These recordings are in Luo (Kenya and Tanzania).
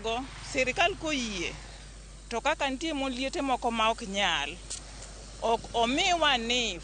kamago sirikal koyie to kaka nitie moliete moko ma ok nyal ok omiwa nif.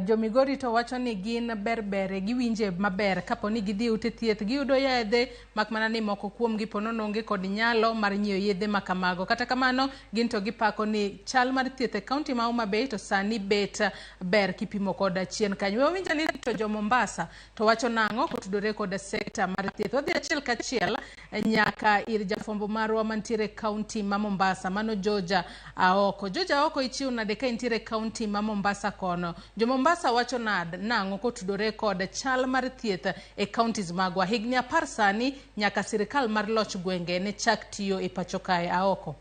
Jomigori to wacho ni gin berbere giwinje maber kapo ni gidhi ute thieth giyudo yedhe mak mana ni moko kuom gi ponono onge kod nyalo mar nyiewo yedhe makamago. Kata kamano gin to gipako ni chal mar thieth e kaunti ma Homa Bay to sani bet ber kipimo kod chien kanyo. Wawinja ni to jo Mombasa to wacho nang'o kotudore kod sekta mar thieth. Wadhi achiel kachiel nyaka ir jafombo marwa mantiere kaunti ma Mombasa mano Joja Aoko. Joja Aoko ichiw nade ka intiere kaunti ma Mombasa kono. Mombasa wacho nang'o kotudore kod chal mar thieth e counties magwa. Higni 10 sani nyaka sirikal mar loch gwenge ne chak tiyo e pacho kae. Aoko.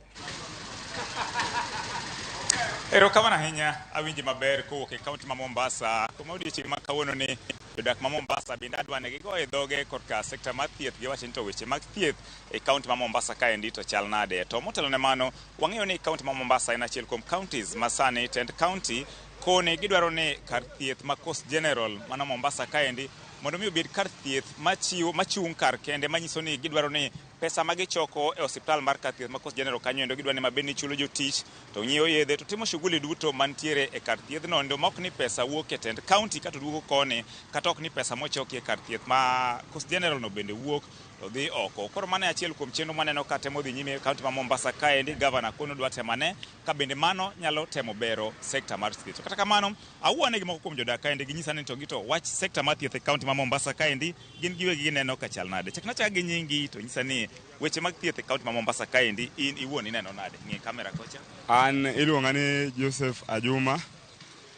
Erokamano ahinya, awinji maber kowuok e kaunti ma Mombasa. Kuma odiochieng' ma kawuono ni jodak ma Mombasa bende adwane gigo e dhoge korka sekta mar thieth giwacho ni to weche mag thieth e kaunti ma Mombasa kaendi to chal nade. To motelo ne mano, wang'eyo ni kaunti ma Mombasa en achiel kuom counties ma sani tend county kone gidwaro ni kar thieth ma Coast General mana Mombasa kaendi mondo mi obed kar thieth machung' kar kende, manyiso ni gidwaro ni pesa ma gichoko e osiptal mar kar thieth ma Coast General kanyo endo gidwaro ni mabed ni chulo jotich to nyiewo yedhe to timo shughuli duto mantiere e kar thieth no, ndo mok ni pesa wuok e tend county kata duogo kone, kata ok ni pesa mochoki e kar thieth ma Coast General no bende wuok to dhi oko. Koro mano achiel kuom chenro maneno ka temo dhi nyime e kaunti ma Mombasa kaendi. Gavana kono dwa temane ka bende mano nyalo temo bero sekta mar thieth. Kata kamano awuone gimoko kuom jodak kaendi ginyisa ni to gito wach sekta mar thieth e kaunti ma Mombasa kaendi gin giwegi gineno ka chal nade. Chakna chak gi nyingi to nyisa ni weche mag thieth e kaunti ma Mombasa kaendi in iwuon ineno nade. Ng'e kamera kocha. An iluonga ni Joseph Ajuma.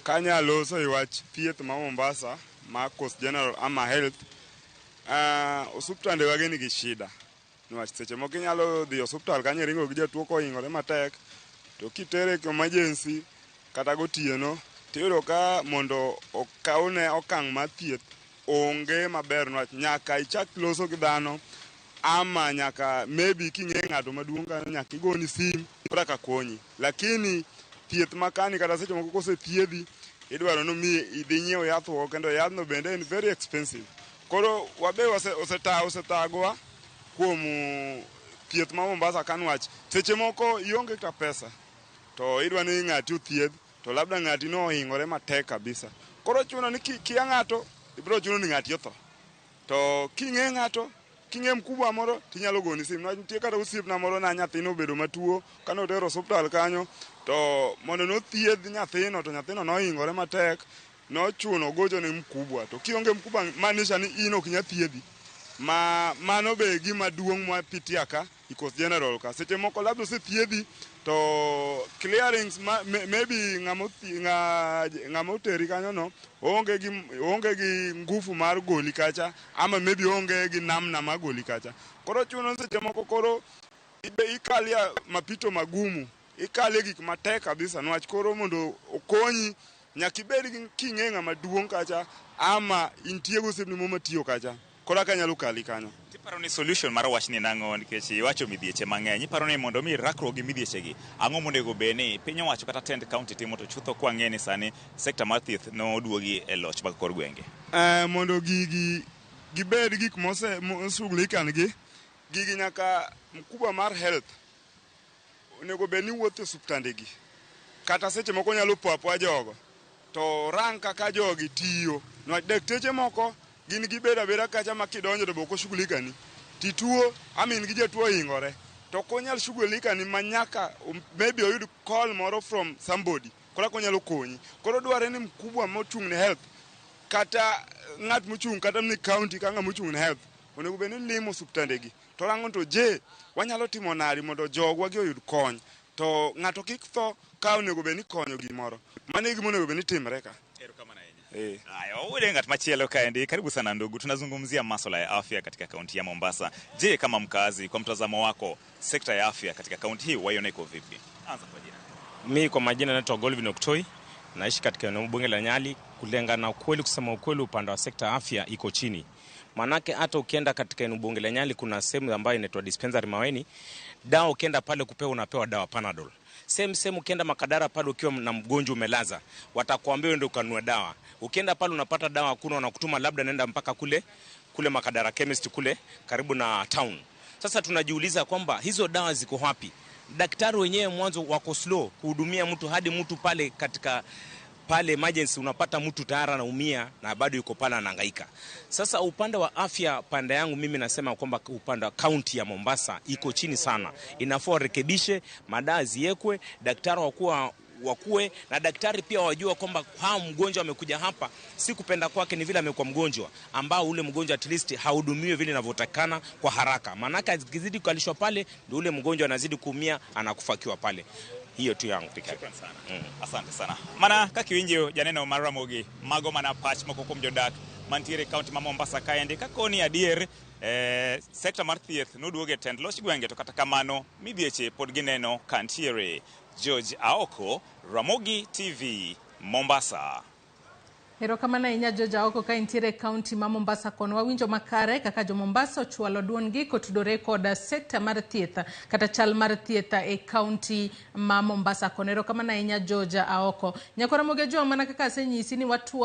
Kanyalo so wach thieth ma Mombasa ma Coast General ama health. Osuptande wage nigi shida. Niwach seche moko inyalo dhi osuptal kanyo ringo gi jatuo kohingore matek to kitere e emergency kata gotieno tiyudo ka mondo okawne okang' mar thieth onge maber, niwach nyaka ichak loso gi dhano ama nyaka maybe king'e ng'ato maduong' kanyo nyaka igoni sim kaka konyi. Lakini thieth makani kata seche moko kosethiedhi idwaro no mi idhi nyiewo yath oko, kendo yathno bende en very expensive. Koro wabe osetagowa kuom thieth ma Mombasa kanwach seche moko ionge ta pesa to idwa ni ng'ati othiedh to labda ng'ati no ohingore matek kabisa. Koro chuno ni kia ng'ato ibiro chuno ni ng'ati otho. To king'e ng'ato, king'e mkubwa moro tinyalo goni sim. Nitie kata osiepna moro na nyathino obedo matuo kano tero osiptal kanyo to mondo nothiedh nyathino to nyathino nohingore matek. Nochuno gojo ni mkubwa, to kionge mkubwa maanisha ni in ok nya thiedhi. Mano be gima duong' ma pitia ka i Coast General ka. Seche moko labda osethiedhi to clearings maybe ng'ama oteri kanyo no onge gi ngufu mar goli kacha, ama maybe onge gi namna mar goli kacha. Koro chuno seche moko koro ikalia mapito magumu, ikalia gik matek kabisa, niwach koro mondo okonyi nyaka ibed king'e ng'ama duong' kacha ama intie gosiepni matiyo kacha. Kora kanyalo kali kanyo. Iparo ni solution mar wach ni nang'o, nikech iwacho midhieche mang'eny. Iparo ni mondo mi rakruok gi midhieche gi ang'o monego bed ni piny owacho kata tend county timo to chutho kwa ng'e ni sani sekta mar thieth no duogi e loch mag kor gwenge? Mondo gibed gik moshughlikan gigi nyaka mkubwa mar health onego bed ni wuotho e osuptande gi. Kata seche moko nyalo poa jogo to rang kaka jogi tiyo. Dakteche moko gin gibeda beda kacha makidonjo to boko shughlikani tituo amin gi jatuo hingore to konyal shughlikani manyaka maybe oyud call moro from somebody kora konyalo konyi. Koro dware ni mkubwa mochung' ne health kata ng'at mochung' kata ni county ka ng'ama mochung' ne health onego bed ni limo osuptande gi to rango to wanyalo timo nari mondo jogwa gi oyud kony to ng'ato kik tho ka onego bed ni konyo gimoro. Mano e gima onego bed ni timre ka. Ule ngat machielo kaendi. Karibu sana ndugu, tunazungumzia masuala ya afya katika kaunti ya Mombasa. Je, kama mkazi, kwa mtazamo wako sekta ya afya katika kaunti hii waiona iko vipi? Anza kwa jina. Mimi kwa majina naitwa Golvin Oktoi, naishi katika eneo bunge la Nyali. Kulingana ukweli, kusema ukweli, upande wa sekta ya afya iko chini. Manake hata ukienda katika eneo bunge la Nyali kuna sehemu ambayo inaitwa dispensary Maweni. Dawa ukienda pale kupewa unapewa dawa Panadol. Same ukienda Makadara pale ukiwa na mgonjwa umelaza, watakuambia uende ukanunue dawa. Ukienda pale unapata dawa hakuna, wanakutuma labda nenda mpaka kule kule Makadara Chemist kule karibu na town. Sasa tunajiuliza kwamba hizo dawa ziko wapi? Daktari wenyewe mwanzo wako slow kuhudumia mtu, hadi mtu pale katika pale emergency unapata mtu tayari anaumia na bado yuko pale anahangaika. Sasa upande wa afya, pande yangu mimi nasema kwamba upande wa county ya Mombasa iko chini sana. Inafaa rekebishe, madawa ziwekwe, daktari wakue na daktari pia wajua kwamba mgonjwa amekuja hapa si kupenda kwake, ni vile amekuwa mgonjwa ambao ule mgonjwa at least hahudumiwe vile inavyotakana kwa haraka. Maana akizidi kukalishwa pale ndio ule mgonjwa anazidi kuumia, anakufakiwa pale. Hiyo tu yangu pekee. Shukrani sana. Asante sana. Mana kakiwinjo janeno mar Ramogi mago mana Pach moko kuom jodak mantiere kaunti ma Mombasa kaendi kakoni adier sekta mar thieth noduoge tend loch gwenge, to kata kamano midhieche pod gineno kantiere. George Aoko, Ramogi TV, Mombasa. Erokamano ahinya George Aoko ka intiere kaunti ma Mombasa kono. Wawinjo makare kaka jo Mombasa ochwalo duongi kotudore kod sekta mar thieth kata chal mar thieth e kaunti ma Mombasa kono. Erokamano ahinya George Aoko. Nyakora Ramogi jo mana kaka asenyisi ni watu